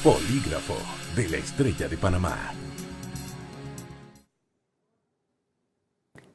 Polígrafo de la Estrella de Panamá.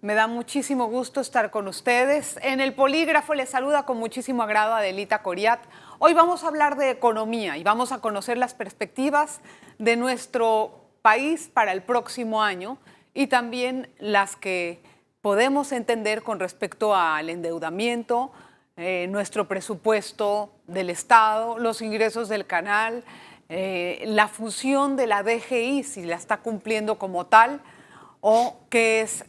Me da muchísimo gusto estar con ustedes. En el Polígrafo les saluda con muchísimo agrado Adelita Coriat. Hoy vamos a hablar de economía y vamos a conocer las perspectivas de nuestro país para el próximo año y también las que podemos entender con respecto al endeudamiento, nuestro presupuesto del Estado, los ingresos del canal, la función de la DGI, si la está cumpliendo como tal, o qué es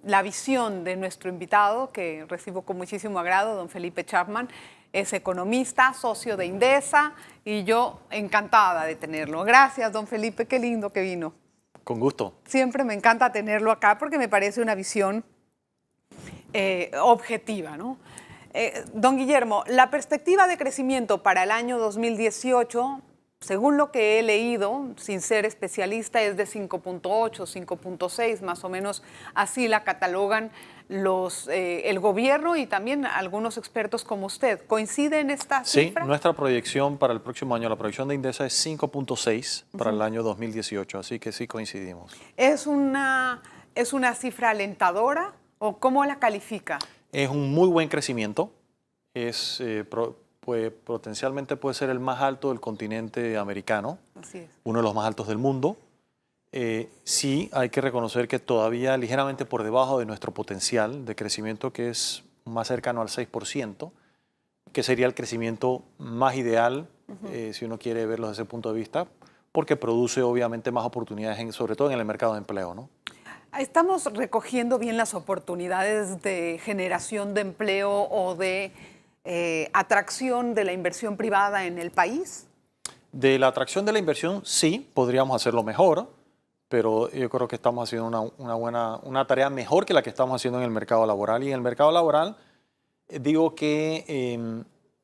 la visión de nuestro invitado, que recibo con muchísimo agrado, don Felipe Chapman. Es economista, socio de Indesa, y yo encantada de tenerlo. Gracias, don Felipe, qué lindo que vino. Con gusto. Siempre me encanta tenerlo acá porque me parece una visión objetiva, ¿no? Don Guillermo, la perspectiva de crecimiento para el año 2018, según lo que he leído, sin ser especialista, es de 5.8, 5.6, más o menos así la catalogan el gobierno y también algunos expertos como usted. ¿Coincide en esta cifra? Sí, nuestra proyección para el próximo año, la proyección de Indesa es 5.6 para el año 2018, así que sí coincidimos. ¿Es una cifra alentadora o cómo la califica? Es un muy buen crecimiento, potencialmente puede ser el más alto del continente americano, Así es. Uno de los más altos del mundo. Sí, hay que reconocer que todavía ligeramente por debajo de nuestro potencial de crecimiento, que es más cercano al 6%, que sería el crecimiento más ideal, si uno quiere verlo desde ese punto de vista, porque produce obviamente más oportunidades, sobre todo en el mercado de empleo, ¿no? ¿Estamos recogiendo bien las oportunidades de generación de empleo o de atracción de la inversión privada en el país? De la atracción de la inversión, sí, podríamos hacerlo mejor, pero yo creo que estamos haciendo una tarea mejor que la que estamos haciendo en el mercado laboral. Y en el mercado laboral digo que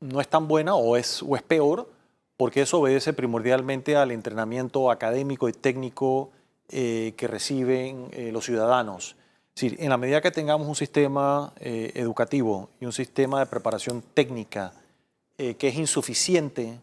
no es tan buena o es peor, porque eso obedece primordialmente al entrenamiento académico y técnico que reciben los ciudadanos. Es decir, en la medida que tengamos un sistema educativo y un sistema de preparación técnica que es insuficiente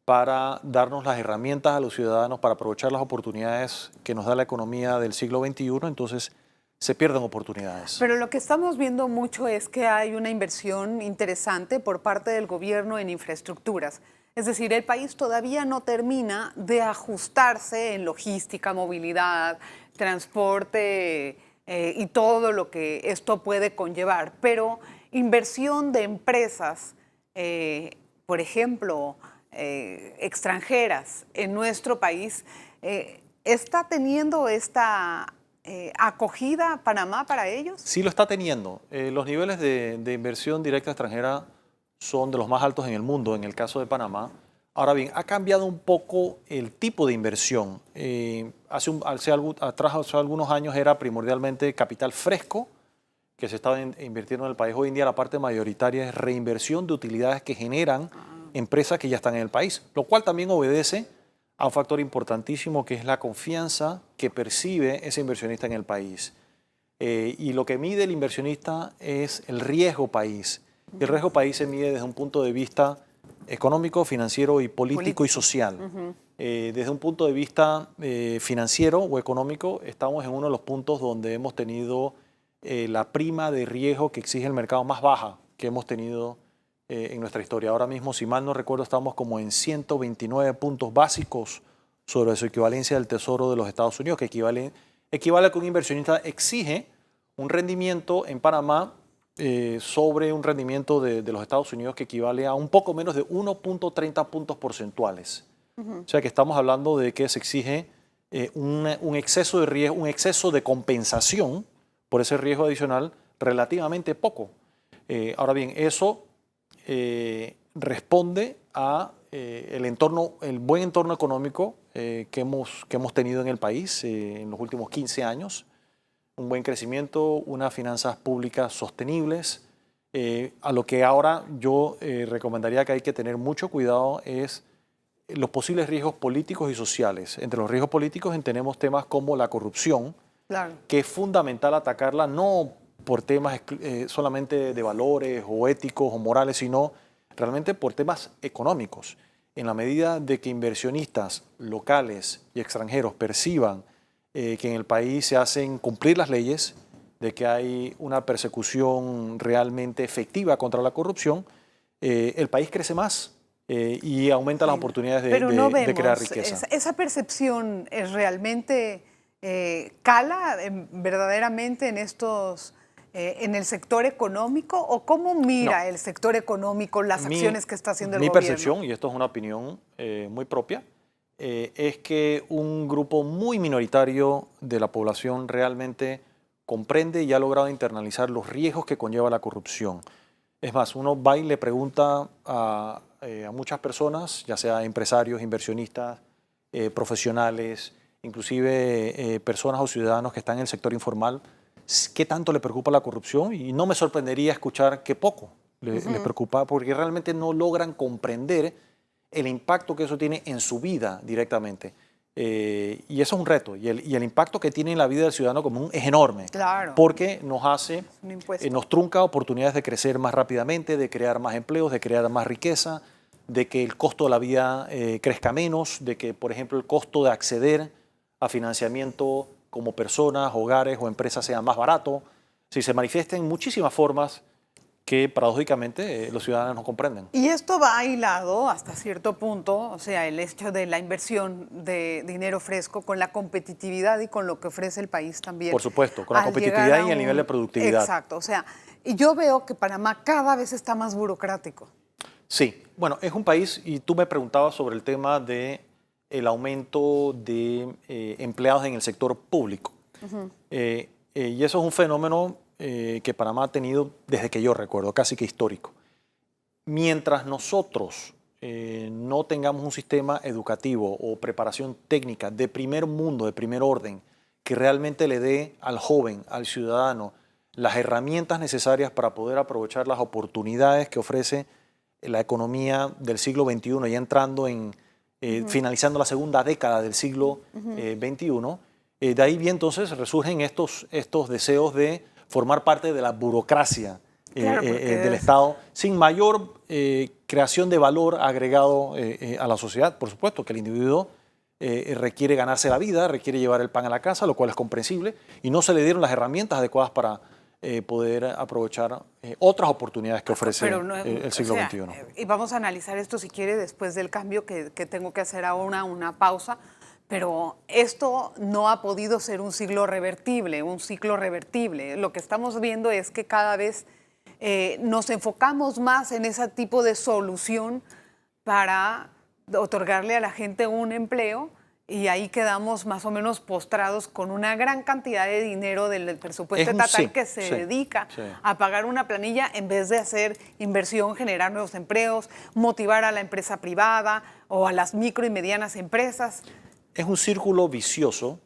para darnos las herramientas a los ciudadanos para aprovechar las oportunidades que nos da la economía del siglo XXI, entonces se pierden oportunidades. Pero lo que estamos viendo mucho es que hay una inversión interesante por parte del gobierno en infraestructuras. Es decir, el país todavía no termina de ajustarse en logística, movilidad, transporte y todo lo que esto puede conllevar. Pero inversión de empresas, por ejemplo, extranjeras en nuestro país, ¿está teniendo esta acogida Panamá para ellos? Sí lo está teniendo. Los niveles de inversión directa extranjera son de los más altos en el mundo, en el caso de Panamá. Ahora bien, ha cambiado un poco el tipo de inversión. Hace algunos años era primordialmente capital fresco que se estaba invirtiendo en el país. Hoy en día la parte mayoritaria es reinversión de utilidades que generan empresas que ya están en el país, lo cual también obedece a un factor importantísimo que es la confianza que percibe ese inversionista en el país. Y lo que mide el inversionista es el riesgo país. El riesgo país se mide desde un punto de vista económico, financiero y político y social. Desde un punto de vista financiero o económico, estamos en uno de los puntos donde hemos tenido la prima de riesgo que exige el mercado más baja que hemos tenido en nuestra historia. Ahora mismo, si mal no recuerdo, estamos como en 129 puntos básicos sobre su equivalencia del Tesoro de los Estados Unidos, que equivale a que un inversionista exige un rendimiento en Panamá sobre un rendimiento de los Estados Unidos que equivale a un poco menos de 1.30 puntos porcentuales. O sea que estamos hablando de que se exige un exceso de riesgo, un exceso de compensación por ese riesgo adicional relativamente poco. Ahora bien, eso responde a el buen entorno económico que hemos tenido en el país en los últimos 15 años. Un buen crecimiento, unas finanzas públicas sostenibles. A lo que ahora yo recomendaría que hay que tener mucho cuidado es los posibles riesgos políticos y sociales. Entre los riesgos políticos tenemos temas como la corrupción, Claro. que es fundamental atacarla no por temas solamente de valores o éticos o morales, sino realmente por temas económicos. en la medida de que inversionistas locales y extranjeros perciban que en el país se hacen cumplir las leyes, de que hay una persecución realmente efectiva contra la corrupción, el país crece más y aumenta las oportunidades Pero no de vemos, crear riqueza. ¿esa percepción es realmente cala verdaderamente en estos... en el sector económico, o cómo mira No. el sector económico las acciones que está haciendo el Mi gobierno? percepción, y esto es una opinión muy propia, es que un grupo muy minoritario de la población realmente comprende y ha logrado internalizar los riesgos que conlleva la corrupción. Es más, uno va y le pregunta a muchas personas, ya sea empresarios, inversionistas, profesionales, inclusive personas o ciudadanos que están en el sector informal, qué tanto le preocupa la corrupción, y no me sorprendería escuchar que poco le preocupa, porque realmente no logran comprender el impacto que eso tiene en su vida directamente. Y eso es un reto, y el impacto que tiene en la vida del ciudadano común es enorme, Claro. porque nos hace, Un impuesto. nos trunca oportunidades de crecer más rápidamente, de crear más empleos, de crear más riqueza, de que el costo de la vida crezca menos, de que, por ejemplo, el costo de acceder a financiamiento como personas, hogares o empresas sea más barato. Si se manifiesta en muchísimas formas que paradójicamente los ciudadanos no comprenden. Y esto va hilado hasta cierto punto, o sea, el hecho de la inversión de dinero fresco con la competitividad y con lo que ofrece el país también. Por supuesto, con la Al competitividad llegar a y el nivel de productividad. Exacto, o sea, y yo veo que Panamá cada vez está más burocrático. Sí, bueno, es un país, y tú me preguntabas sobre el tema de el aumento de empleados en el sector público. Y eso es un fenómeno que Panamá ha tenido desde que yo recuerdo, casi que histórico. Mientras nosotros no tengamos un sistema educativo o preparación técnica de primer mundo, de primer orden, que realmente le dé al joven, al ciudadano, las herramientas necesarias para poder aprovechar las oportunidades que ofrece la economía del siglo XXI, ya entrando en, finalizando la segunda década del siglo XXI, de ahí bien entonces resurgen estos deseos de formar parte de la burocracia Claro, del Estado, sin mayor creación de valor agregado a la sociedad. Por supuesto que el individuo requiere ganarse la vida, requiere llevar el pan a la casa, lo cual es comprensible, y no se le dieron las herramientas adecuadas para poder aprovechar otras oportunidades que ofrece el siglo XXI. Y vamos a analizar esto, si quiere, después del cambio que tengo que hacer ahora, una pausa. Pero esto no ha podido ser un ciclo revertible. Lo que estamos viendo es que cada vez nos enfocamos más en ese tipo de solución para otorgarle a la gente un empleo, y ahí quedamos más o menos postrados con una gran cantidad de dinero del presupuesto estatal que se dedica a pagar una planilla en vez de hacer inversión, generar nuevos empleos, motivar a la empresa privada o a las micro y medianas empresas. Es un círculo vicioso.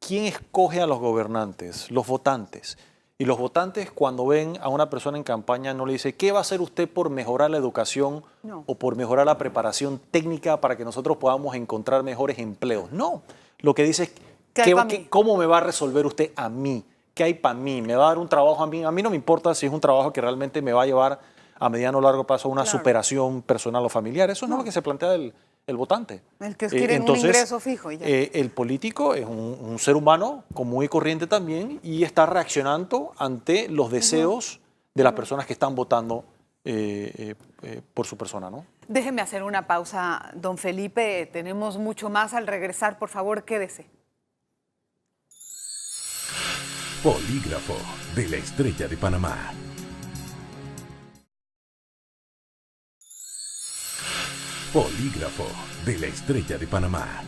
¿Quién escoge a los gobernantes? Los votantes. Y los votantes, cuando ven a una persona en campaña, no le dicen ¿qué va a hacer usted por mejorar la educación o por mejorar la preparación técnica para que nosotros podamos encontrar mejores empleos? No, lo que dice es ¿cómo me va a resolver usted a mí? ¿Qué hay para mí? ¿Me va a dar un trabajo a mí? A mí no me importa si es un trabajo que realmente me va a llevar a mediano o largo plazo a una superación personal o familiar. Eso no es lo que se plantea el votante. El que quiere entonces, un ingreso fijo. Ya. El político es un ser humano común y corriente también, y está reaccionando ante los deseos de las personas que están votando por su persona, ¿no? Déjeme hacer una pausa, don Felipe. Tenemos mucho más al regresar. Por favor, quédese. Polígrafo de la Estrella de Panamá. Polígrafo de la Estrella de Panamá.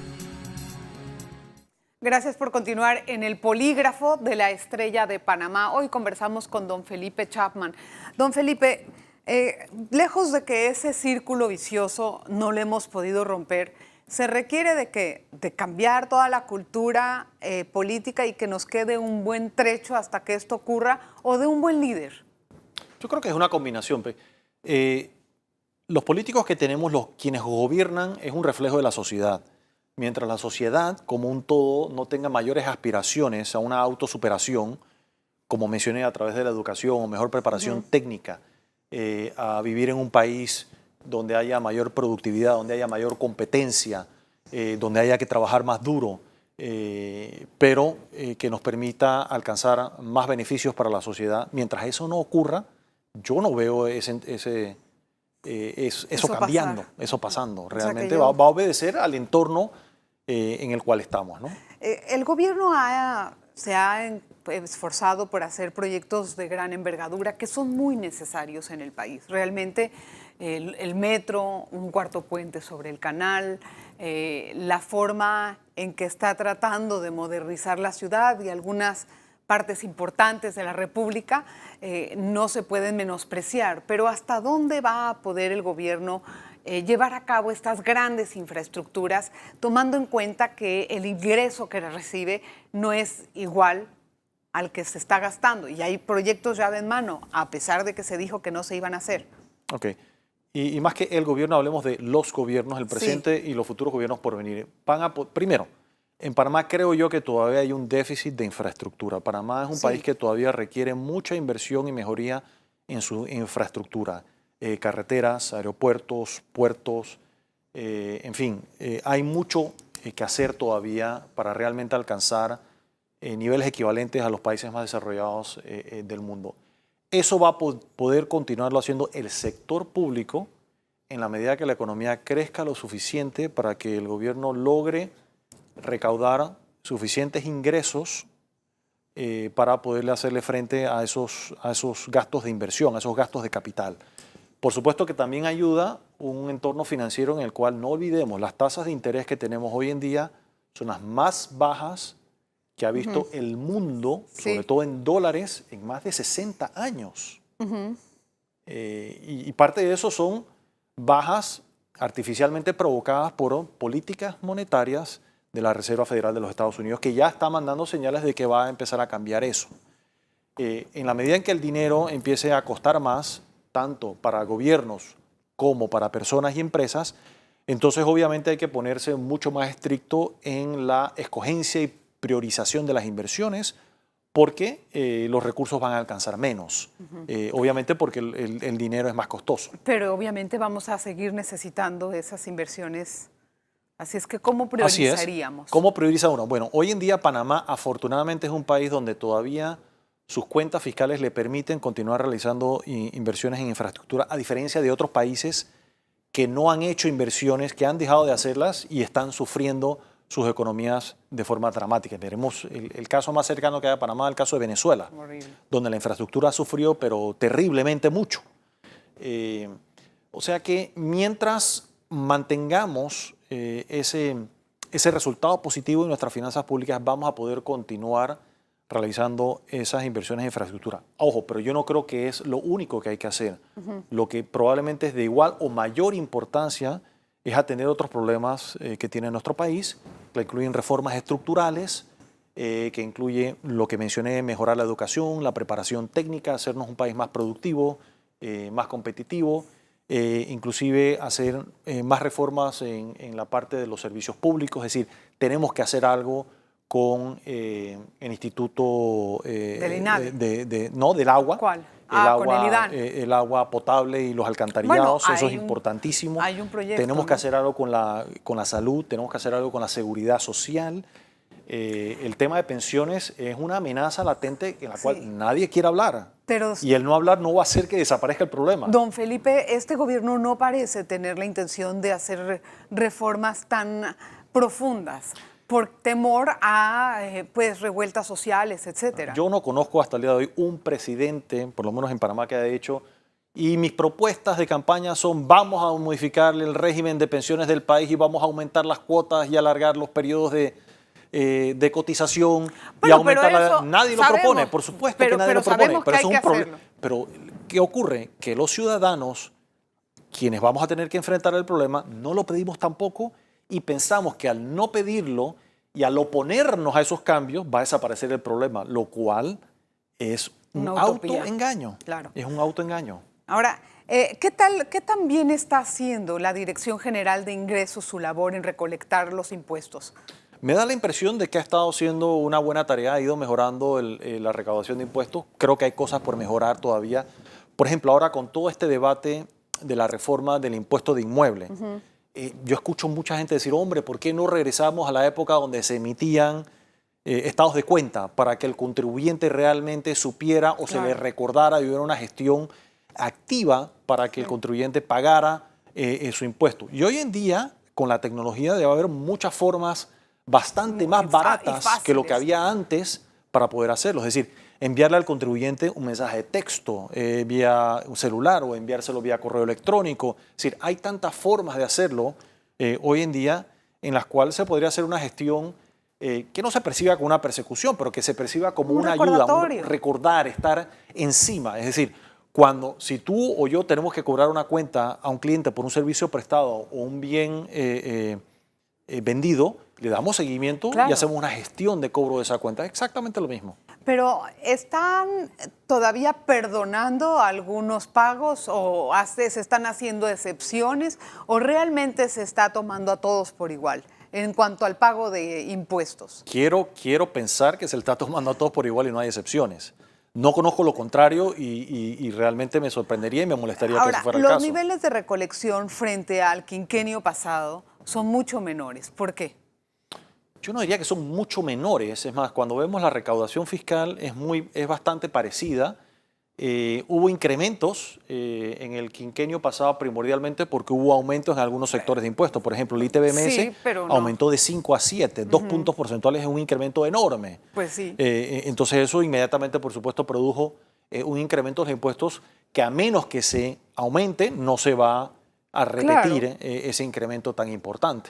Gracias por continuar en el Polígrafo de la Estrella de Panamá. Hoy conversamos con don Felipe Chapman. Don Felipe, lejos de que ese círculo vicioso no lo hemos podido romper, se requiere de cambiar toda la cultura política y que nos quede un buen trecho hasta que esto ocurra, o de un buen líder. Yo creo que es una combinación. Los políticos que tenemos, quienes gobiernan, es un reflejo de la sociedad. Mientras la sociedad, como un todo, no tenga mayores aspiraciones a una autosuperación, como mencioné, a través de la educación o mejor preparación técnica, a vivir en un país donde haya mayor productividad, donde haya mayor competencia, donde haya que trabajar más duro, pero que nos permita alcanzar más beneficios para la sociedad. Mientras eso no ocurra, yo no veo eso cambiando, eso pasando. Realmente va a obedecer al entorno en el cual estamos, ¿no? El gobierno se ha esforzado por hacer proyectos de gran envergadura que son muy necesarios en el país. Realmente el metro, un cuarto puente sobre el canal, la forma en que está tratando de modernizar la ciudad y algunas partes importantes de la República no se pueden menospreciar. Pero ¿hasta dónde va a poder el gobierno llevar a cabo estas grandes infraestructuras, tomando en cuenta que el ingreso que recibe no es igual al que se está gastando? Y hay proyectos llave en mano, a pesar de que se dijo que no se iban a hacer. Ok. Y más que el gobierno, hablemos de los gobiernos, el presente y los futuros gobiernos por venir. Primero, en Panamá creo yo que todavía hay un déficit de infraestructura. Panamá es un país que todavía requiere mucha inversión y mejoría en su infraestructura. Carreteras, aeropuertos, puertos, en fin, hay mucho que hacer todavía para realmente alcanzar niveles equivalentes a los países más desarrollados del mundo. Eso va a poder continuarlo haciendo el sector público en la medida que la economía crezca lo suficiente para que el gobierno logre recaudar suficientes ingresos para poderle hacerle frente a esos gastos de inversión, a esos gastos de capital. Por supuesto que también ayuda un entorno financiero en el cual, no olvidemos, las tasas de interés que tenemos hoy en día son las más bajas que ha visto el mundo, sobre todo en dólares, en más de 60 años. Y parte de eso son bajas artificialmente provocadas por políticas monetarias de la Reserva Federal de los Estados Unidos, que ya está mandando señales de que va a empezar a cambiar eso. En la medida en que el dinero empiece a costar más, tanto para gobiernos como para personas y empresas, entonces obviamente hay que ponerse mucho más estricto en la escogencia y priorización de las inversiones, porque los recursos van a alcanzar menos, obviamente porque el dinero es más costoso. Pero obviamente vamos a seguir necesitando esas inversiones, así es que ¿cómo priorizaríamos? Así es. ¿Cómo prioriza uno? Bueno, hoy en día Panamá afortunadamente es un país donde todavía sus cuentas fiscales le permiten continuar realizando inversiones en infraestructura, a diferencia de otros países que no han hecho inversiones, que han dejado de hacerlas y están sufriendo sus economías de forma dramática. Veremos el caso más cercano que hay a Panamá, el caso de Venezuela, donde la infraestructura sufrió, pero terriblemente mucho. O sea que mientras mantengamos ese resultado positivo en nuestras finanzas públicas, vamos a poder continuar realizando esas inversiones en infraestructura. Ojo, pero yo no creo que es lo único que hay que hacer. Lo que probablemente es de igual o mayor importancia es atender otros problemas que tiene nuestro país, que incluyen reformas estructurales, que incluye lo que mencioné, mejorar la educación, la preparación técnica, hacernos un país más productivo, más competitivo, inclusive hacer más reformas en la parte de los servicios públicos, es decir, tenemos que hacer algo con el Instituto del INADE. No, del agua. ¿Cuál? Con el IDAN. El agua potable y los alcantarillados, Bueno, eso es importantísimo. Hay un proyecto. Tenemos que hacer algo con la salud, tenemos que hacer algo con la seguridad social. El tema de pensiones es una amenaza latente en la cual nadie quiere hablar. Y el no hablar no va a hacer que desaparezca el problema. Don Felipe, este gobierno no parece tener la intención de hacer reformas tan profundas por temor a revueltas sociales, etcétera. Yo no conozco hasta el día de hoy un presidente, por lo menos en Panamá, que haya dicho, y mis propuestas de campaña son: vamos a modificar el régimen de pensiones del país y vamos a aumentar las cuotas y alargar los periodos de cotización y aumentar nadie lo propone, por supuesto que nadie lo propone, pero es un problema. Pero ¿qué ocurre? Que los ciudadanos, quienes vamos a tener que enfrentar el problema, no lo pedimos tampoco, y pensamos que al no pedirlo y al oponernos a esos cambios va a desaparecer el problema, lo cual es un autoengaño. Claro. Es un autoengaño. Ahora, ¿qué tan bien está haciendo la Dirección General de Ingresos su labor en recolectar los impuestos? Me da la impresión de que ha estado haciendo una buena tarea, ha ido mejorando la recaudación de impuestos. Creo que hay cosas por mejorar todavía. Por ejemplo, ahora con todo este debate de la reforma del impuesto de inmueble. Yo escucho mucha gente decir, hombre, ¿por qué no regresamos a la época donde se emitían estados de cuenta para que el contribuyente realmente supiera o se le recordara y hubiera una gestión activa para que el contribuyente pagara su impuesto? Y hoy en día, con la tecnología, debe haber muchas formas bastante más baratas que lo que había antes para poder hacerlo. Es decir, enviarle al contribuyente un mensaje de texto vía un celular o enviárselo vía correo electrónico. Es decir, hay tantas formas de hacerlo hoy en día en las cuales se podría hacer una gestión que no se perciba como una persecución, pero que se perciba como una ayuda, recordar, estar encima. Es decir, si tú o yo tenemos que cobrar una cuenta a un cliente por un servicio prestado o un bien vendido, le damos seguimiento y hacemos una gestión de cobro de esa cuenta. Es exactamente lo mismo. Pero ¿están todavía perdonando algunos pagos o se están haciendo excepciones o realmente se está tomando a todos por igual en cuanto al pago de impuestos? Quiero pensar que se le está tomando a todos por igual y no hay excepciones. No conozco lo contrario y realmente me sorprendería y me molestaría que ese fuera el caso. Los niveles de recolección frente al quinquenio pasado son mucho menores. ¿Por qué? Yo no diría que son mucho menores. Es más, cuando vemos la recaudación fiscal es bastante parecida. Hubo incrementos en el quinquenio pasado primordialmente porque hubo aumentos en algunos sectores de impuestos. Por ejemplo, el ITBMS aumentó de 5 a 7, 2 puntos porcentuales, es un incremento enorme. Pues sí. Entonces eso inmediatamente, por supuesto, produjo un incremento de los impuestos que a menos que se aumente, no se va a repetir ese incremento tan importante.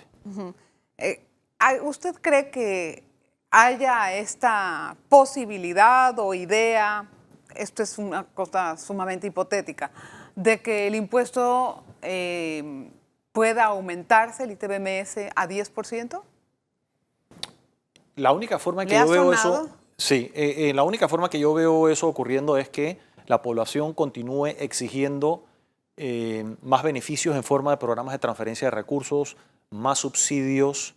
¿Usted cree que haya esta posibilidad o idea, esto es una cosa sumamente hipotética, de que el impuesto pueda aumentarse, el ITBMS, a 10%? La única forma que yo veo eso, la única forma que yo veo eso ocurriendo es que la población continúe exigiendo más beneficios en forma de programas de transferencia de recursos, más subsidios,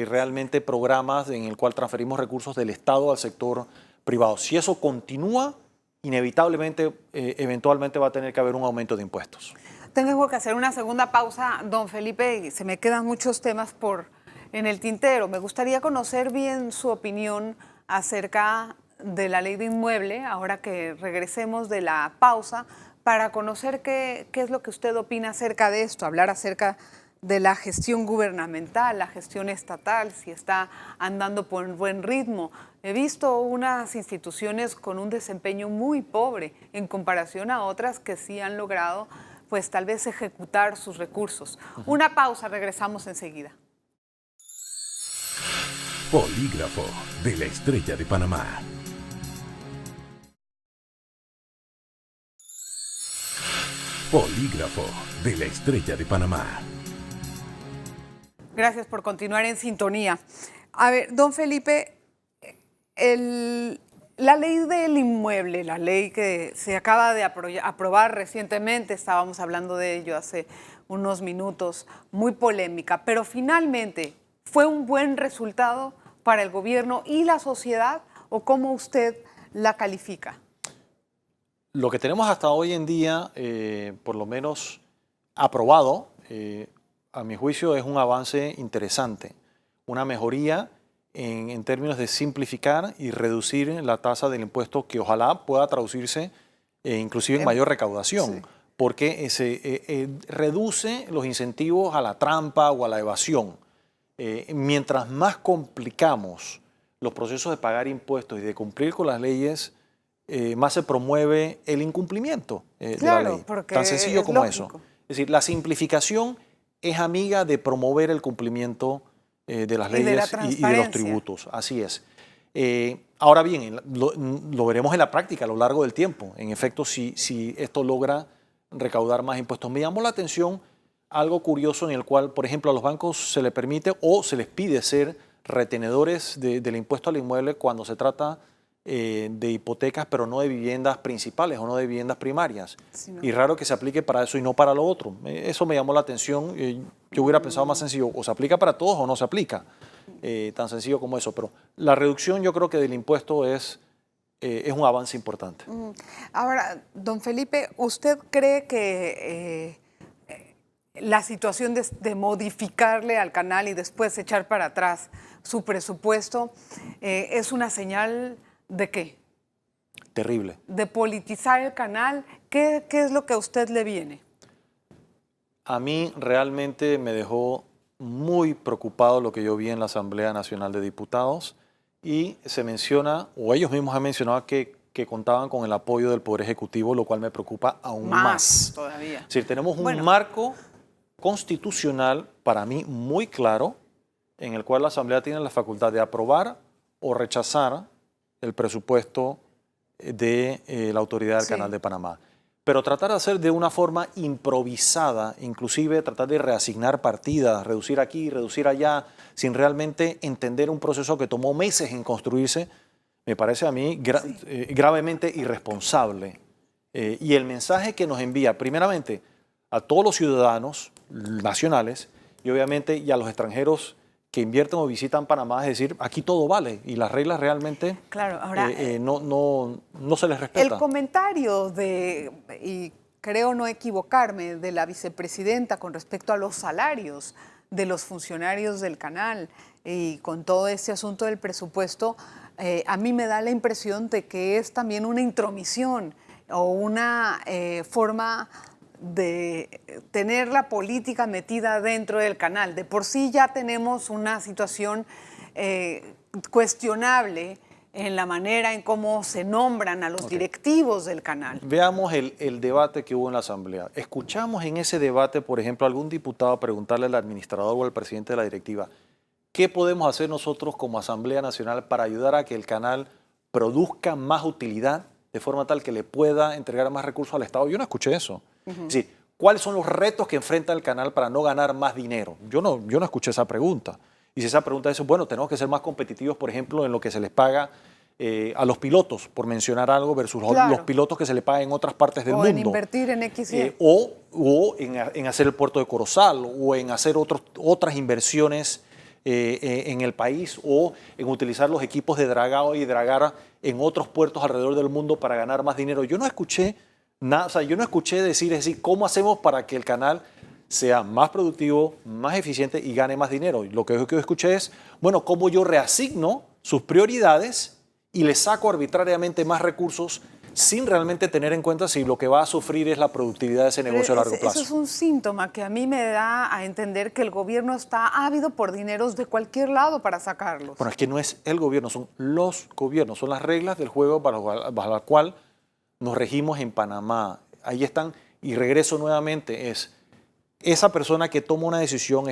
realmente programas en el cual transferimos recursos del Estado al sector privado. Si eso continúa, inevitablemente, eventualmente va a tener que haber un aumento de impuestos. Tengo que hacer una segunda pausa, don Felipe, y se me quedan muchos temas en el tintero. Me gustaría conocer bien su opinión acerca de la ley de inmueble, ahora que regresemos de la pausa, para conocer qué es lo que usted opina acerca de esto, hablar acerca de la gestión gubernamental, la gestión estatal, si está andando por buen ritmo. He visto unas instituciones con un desempeño muy pobre en comparación a otras que sí han logrado, pues tal vez ejecutar sus recursos. Una pausa, regresamos enseguida. Polígrafo de la Estrella de Panamá. Polígrafo de la Estrella de Panamá. Gracias por continuar en sintonía. A ver, don Felipe, la ley del inmueble, la ley que se acaba de aprobar recientemente, estábamos hablando de ello hace unos minutos, muy polémica, pero finalmente, ¿fue un buen resultado para el gobierno y la sociedad o cómo usted la califica? Lo que tenemos hasta hoy en día, por lo menos aprobado, a mi juicio es un avance interesante, una mejoría en términos de simplificar y reducir la tasa del impuesto que ojalá pueda traducirse inclusive en mayor recaudación, porque se reduce los incentivos a la trampa o a la evasión. Mientras más complicamos los procesos de pagar impuestos y de cumplir con las leyes, más se promueve el incumplimiento de la ley. Tan sencillo como eso. Es decir, la simplificación es amiga de promover el cumplimiento de las leyes y de los tributos. Así es. Ahora bien, lo veremos en la práctica a lo largo del tiempo. En efecto, si esto logra recaudar más impuestos. Me llamó la atención algo curioso en el cual, por ejemplo, a los bancos se les permite o se les pide ser retenedores del impuesto al inmueble cuando se trata de hipotecas, pero no de viviendas principales o no de viviendas primarias. Sí, no. Y raro que se aplique para eso y no para lo otro. Eso me llamó la atención. Yo hubiera pensado más sencillo, o se aplica para todos o no se aplica. Tan sencillo como eso. Pero la reducción yo creo que del impuesto es es un avance importante. Ahora, don Felipe, ¿usted cree que la situación de modificarle al canal y después echar para atrás su presupuesto es una señal de qué? Terrible. De politizar el canal. ¿Qué es lo que a usted le viene? A mí realmente me dejó muy preocupado lo que yo vi en la Asamblea Nacional de Diputados y se menciona, o ellos mismos han mencionado que contaban con el apoyo del Poder Ejecutivo, lo cual me preocupa aún más. Todavía. Es decir, tenemos un marco constitucional para mí muy claro en el cual la Asamblea tiene la facultad de aprobar o rechazar el presupuesto de la Autoridad del Canal de Panamá. Pero tratar de hacer de una forma improvisada, inclusive tratar de reasignar partidas, reducir aquí, reducir allá, sin realmente entender un proceso que tomó meses en construirse, me parece a mí gravemente irresponsable. Y el mensaje que nos envía, primeramente, a todos los ciudadanos nacionales y obviamente y a los extranjeros que invierten o visitan Panamá, es decir, aquí todo vale y las reglas realmente no se les respeta. El comentario y creo no equivocarme, de la vicepresidenta con respecto a los salarios de los funcionarios del canal y con todo este asunto del presupuesto, a mí me da la impresión de que es también una intromisión o una forma de tener la política metida dentro del canal. De por sí ya tenemos una situación cuestionable en la manera en cómo se nombran a los directivos del canal. Veamos el debate que hubo en la Asamblea. Escuchamos en ese debate, por ejemplo, a algún diputado preguntarle al administrador o al presidente de la directiva, ¿qué podemos hacer nosotros como Asamblea Nacional para ayudar a que el canal produzca más utilidad de forma tal que le pueda entregar más recursos al Estado? Yo no escuché eso. Es decir, ¿cuáles son los retos que enfrenta el canal para no ganar más dinero? Yo no escuché esa pregunta. Y si esa pregunta es, bueno, tenemos que ser más competitivos, por ejemplo, en lo que se les paga a los pilotos, por mencionar algo, versus los pilotos que se le pagan en otras partes del mundo. O en invertir en X. O en hacer el puerto de Corozal, o en hacer otras inversiones en el país, o en utilizar los equipos de dragado y dragar en otros puertos alrededor del mundo para ganar más dinero. Yo no escuché nada, o sea, yo no escuché decir, ¿cómo hacemos para que el canal sea más productivo, más eficiente y gane más dinero? Lo que yo escuché es, bueno, ¿cómo yo reasigno sus prioridades y le saco arbitrariamente más recursos sin realmente tener en cuenta si lo que va a sufrir es la productividad de ese negocio a largo plazo? Eso es un síntoma que a mí me da a entender que el gobierno está ávido por dineros de cualquier lado para sacarlos. Bueno, es que no es el gobierno, son los gobiernos, son las reglas del juego bajo la cual nos regimos en Panamá. Ahí están, y regreso nuevamente, es esa persona que toma una decisión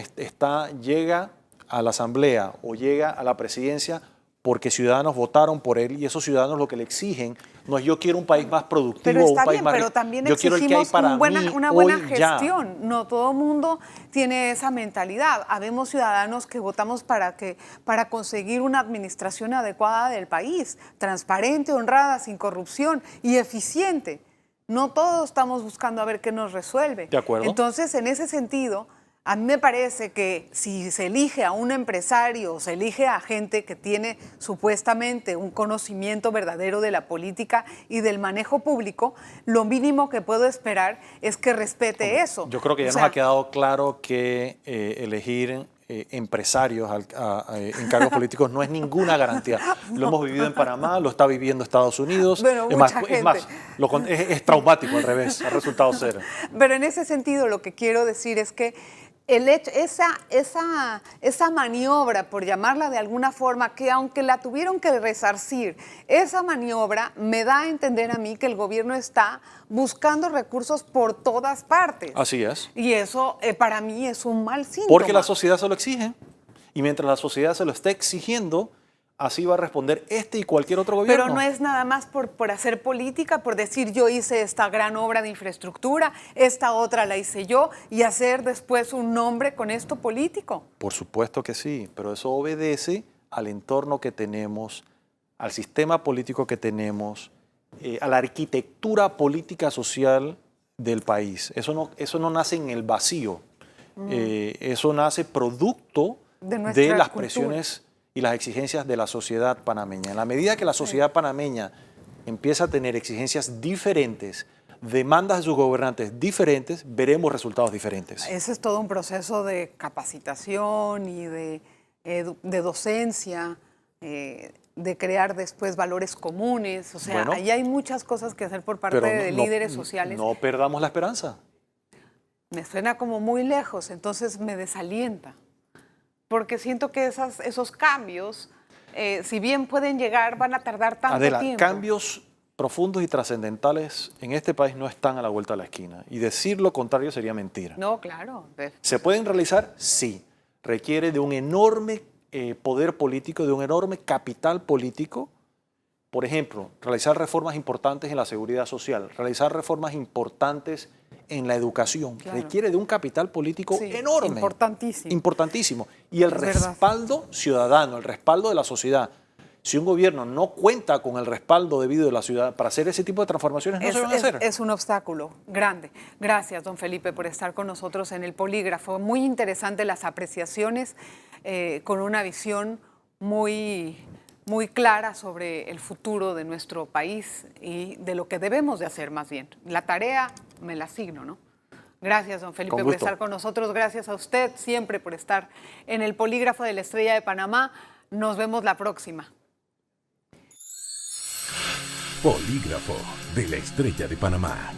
llega a la Asamblea o llega a la presidencia porque ciudadanos votaron por él y esos ciudadanos lo que le exigen no es yo quiero un país más productivo, pero está un país bien, más pero rico. también Yo quiero el que hay exigimos para una mí buena hoy, gestión. ya. No todo el mundo tiene esa mentalidad. Habemos ciudadanos que votamos para conseguir una administración adecuada del país, transparente, honrada, sin corrupción y eficiente. No todos estamos buscando a ver qué nos resuelve. De acuerdo. Entonces, en ese sentido, a mí me parece que si se elige a un empresario, se elige a gente que tiene supuestamente un conocimiento verdadero de la política y del manejo público, lo mínimo que puedo esperar es que respete eso. Yo creo que ya nos ha quedado claro que elegir empresarios en cargos políticos no es ninguna garantía. Lo hemos vivido en Panamá, lo está viviendo Estados Unidos. Bueno, es traumático al revés, ha resultado ser. Pero en ese sentido lo que quiero decir es que esa maniobra, por llamarla de alguna forma, que aunque la tuvieron que resarcir, esa maniobra me da a entender a mí que el gobierno está buscando recursos por todas partes. Así es. Y eso para mí es un mal síntoma. Porque la sociedad se lo exige. Y mientras la sociedad se lo esté exigiendo, así va a responder este y cualquier otro gobierno. Pero no es nada más por hacer política, por decir yo hice esta gran obra de infraestructura, esta otra la hice yo, y hacer después un nombre con esto político. Por supuesto que sí, pero eso obedece al entorno que tenemos, al sistema político que tenemos, a la arquitectura política social del país. Eso no nace en el vacío, eso nace producto de las presiones y las exigencias de la sociedad panameña. En la medida que la sociedad panameña empieza a tener exigencias diferentes, demandas de sus gobernantes diferentes, veremos resultados diferentes. Ese es todo un proceso de capacitación y de docencia, de crear después valores comunes. O sea, Bueno, ahí hay muchas cosas que hacer por parte de líderes sociales. No perdamos la esperanza. Me suena como muy lejos, entonces me desalienta. Porque siento que esos cambios, si bien pueden llegar, van a tardar tanto Adela, tiempo. Cambios profundos y trascendentales en este país no están a la vuelta de la esquina. Y decir lo contrario sería mentira. No, claro. ¿Se pueden realizar? Sí. Requiere de un enorme poder político, de un enorme capital político. Por ejemplo, realizar reformas importantes en la seguridad social, realizar reformas importantes en la educación. Claro. Requiere de un capital político enorme. Importantísimo. Importantísimo. Y el respaldo ciudadano, el respaldo de la sociedad. Si un gobierno no cuenta con el respaldo debido de la ciudad para hacer ese tipo de transformaciones, no se van a hacer. Es un obstáculo grande. Gracias, don Felipe, por estar con nosotros en el Polígrafo. Muy interesante las apreciaciones, con una visión muy clara sobre el futuro de nuestro país y de lo que debemos de hacer más bien. La tarea me la asigno, ¿no? Gracias, don Felipe, por estar con nosotros. Gracias a usted siempre por estar en el Polígrafo de la Estrella de Panamá. Nos vemos la próxima. Polígrafo de la Estrella de Panamá.